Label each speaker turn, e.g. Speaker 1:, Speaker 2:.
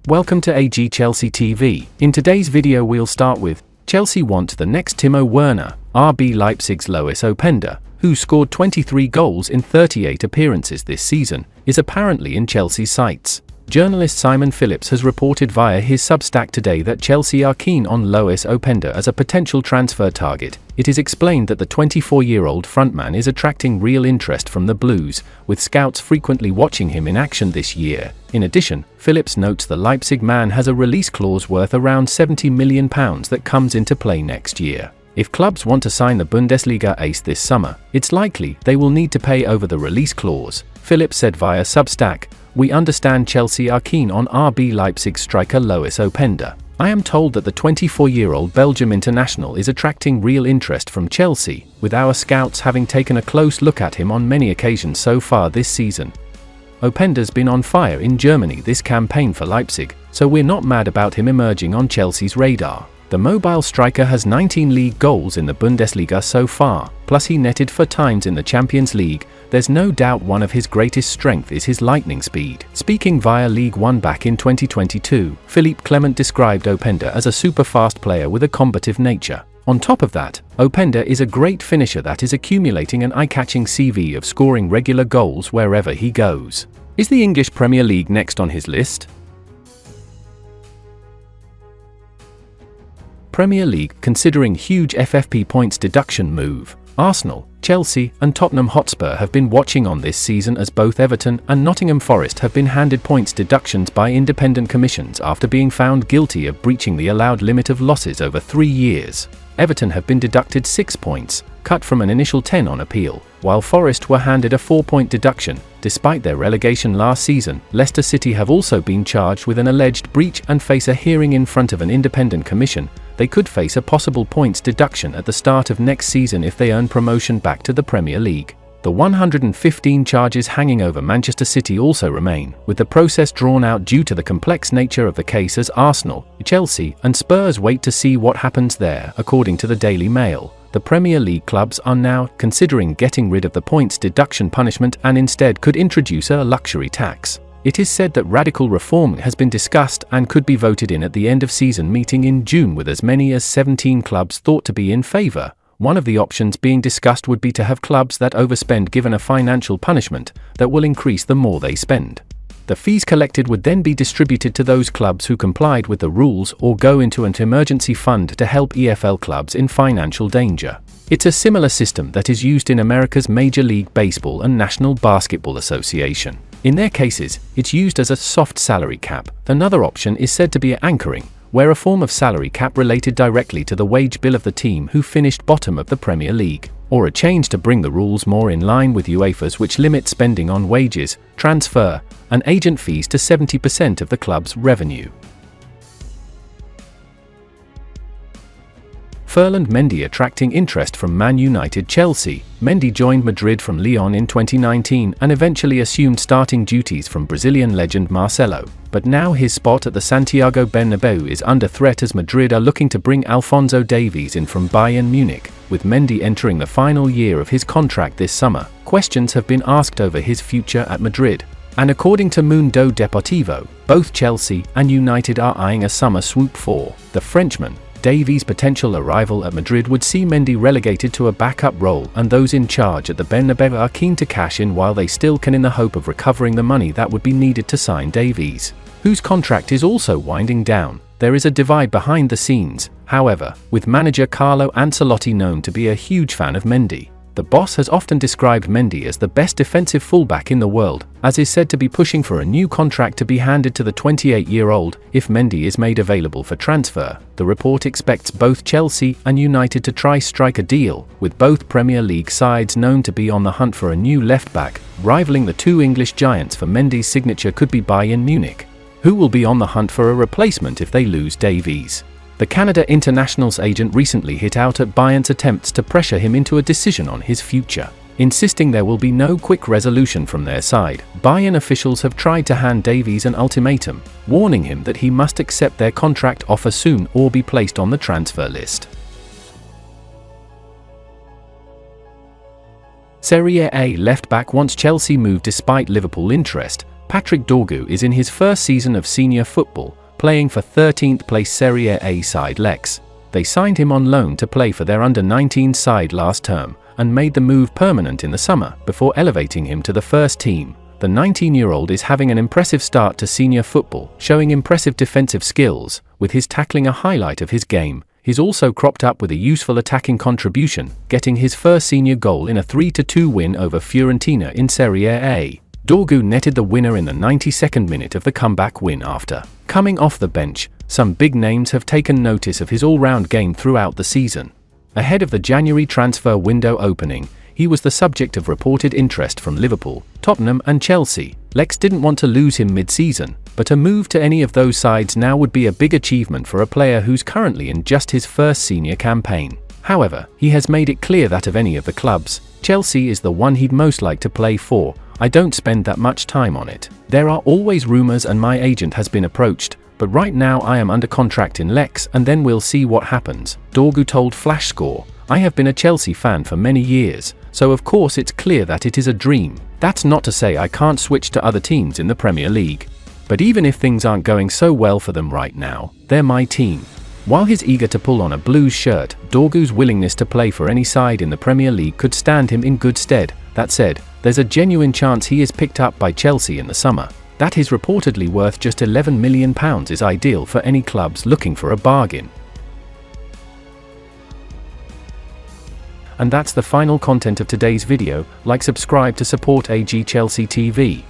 Speaker 1: Welcome to AG Chelsea TV. In today's video we'll start with, Chelsea want the next Timo Werner. RB Leipzig's Lois Openda, who scored 23 goals in 38 appearances this season, is apparently in Chelsea's sights. Journalist Simon Phillips has reported via his Substack today that Chelsea are keen on Lois Openda as a potential transfer target. It is explained that the 24-year-old frontman is attracting real interest from the Blues, with scouts frequently watching him in action this year. In addition, Phillips notes the Leipzig man has a release clause worth around £70 million that comes into play next year. If clubs want to sign the Bundesliga ace this summer, it's likely they will need to pay over the release clause. Phillips said via Substack, "We understand Chelsea are keen on RB Leipzig striker Lois Openda. I am told that the 24-year-old Belgium international is attracting real interest from Chelsea, with our scouts having taken a close look at him on many occasions so far this season. Openda's been on fire in Germany this campaign for Leipzig, so we're not mad about him emerging on Chelsea's radar." The mobile striker has 19 league goals in the Bundesliga so far, plus he netted 4 times in the Champions League. There's no doubt one of his greatest strengths is his lightning speed. Speaking via League One back in 2022, Philippe Clement described Openda as a super fast player with a combative nature. On top of that, Openda is a great finisher that is accumulating an eye-catching CV of scoring regular goals wherever he goes. Is the English Premier League next on his list? Premier League considering huge FFP points deduction move. Arsenal, Chelsea, and Tottenham Hotspur have been watching on this season as both Everton and Nottingham Forest have been handed points deductions by independent commissions after being found guilty of breaching the allowed limit of losses over 3 years. Everton have been deducted 6 points, cut from an initial 10 on appeal, while Forest were handed a 4-point deduction. Despite their relegation last season, Leicester City have also been charged with an alleged breach and face a hearing in front of an independent commission. They could face a possible points deduction at the start of next season if they earn promotion back to the Premier League. The 115 charges hanging over Manchester City also remain, with the process drawn out due to the complex nature of the case as Arsenal, Chelsea, and Spurs wait to see what happens there. According to the Daily Mail, the Premier League clubs are now considering getting rid of the points deduction punishment and instead could introduce a luxury tax. It is said that radical reform has been discussed and could be voted in at the end of season meeting in June, with as many as 17 clubs thought to be in favour. One of the options being discussed would be to have clubs that overspend given a financial punishment that will increase the more they spend. The fees collected would then be distributed to those clubs who complied with the rules or go into an emergency fund to help EFL clubs in financial danger. It's a similar system that is used in America's Major League Baseball and National Basketball Association. In their cases, it's used as a soft salary cap. Another option is said to be anchoring, where a form of salary cap related directly to the wage bill of the team who finished bottom of the Premier League, or a change to bring the rules more in line with UEFA's, which limit spending on wages, transfer, and agent fees to 70% of the club's revenue. Ferland Mendy attracting interest from Man United. Chelsea. Mendy joined Madrid from Lyon in 2019 and eventually assumed starting duties from Brazilian legend Marcelo, but now his spot at the Santiago Bernabeu is under threat as Madrid are looking to bring Alphonso Davies in from Bayern Munich. With Mendy entering the final year of his contract this summer, questions have been asked over his future at Madrid. And according to Mundo Deportivo, both Chelsea and United are eyeing a summer swoop for the Frenchman. Davies' potential arrival at Madrid would see Mendy relegated to a backup role, and those in charge at the Bernabeu are keen to cash in while they still can, in the hope of recovering the money that would be needed to sign Davies, whose contract is also winding down. There is a divide behind the scenes, however, with manager Carlo Ancelotti known to be a huge fan of Mendy. The boss has often described Mendy as the best defensive fullback in the world, as is said to be pushing for a new contract to be handed to the 28-year-old if Mendy is made available for transfer. The report expects both Chelsea and United to try strike a deal, with both Premier League sides known to be on the hunt for a new left-back. Rivaling the two English giants for Mendy's signature could be Bayern Munich, who will be on the hunt for a replacement if they lose Davies. The Canada international's agent recently hit out at Bayern's attempts to pressure him into a decision on his future, insisting there will be no quick resolution from their side. Bayern officials have tried to hand Davies an ultimatum, warning him that he must accept their contract offer soon or be placed on the transfer list. Serie A left-back wants Chelsea move despite Liverpool interest. Patrick Dorgu is in his first season of senior football, playing for 13th place Serie A side Lex. They signed him on loan to play for their under-19 side last term, and made the move permanent in the summer before elevating him to the first team. The 19-year-old is having an impressive start to senior football, showing impressive defensive skills, with his tackling a highlight of his game. He's also cropped up with a useful attacking contribution, getting his first senior goal in a 3-2 win over Fiorentina in Serie A. Dorgu netted the winner in the 92nd minute of the comeback win after coming off the bench. Some big names have taken notice of his all-round game throughout the season. Ahead of the January transfer window opening, he was the subject of reported interest from Liverpool, Tottenham and Chelsea. Lex didn't want to lose him mid-season, but a move to any of those sides now would be a big achievement for a player who's currently in just his first senior campaign. However, he has made it clear that of any of the clubs, Chelsea is the one he'd most like to play for. I don't spend that much time on it. There are always rumors and my agent has been approached, but right now I am under contract in Lex and then we'll see what happens, Dorgu told Flash Score. I have been a Chelsea fan for many years, so of course it's clear that it is a dream. That's not to say I can't switch to other teams in the Premier League. But even if things aren't going so well for them right now, they're my team. While he's eager to pull on a Blues shirt, Dorgu's willingness to play for any side in the Premier League could stand him in good stead. That said, there's a genuine chance he is picked up by Chelsea in the summer. That is reportedly worth just £11 million is ideal for any clubs looking for a bargain. And that's the final content of today's video. Like, subscribe to support AG Chelsea TV.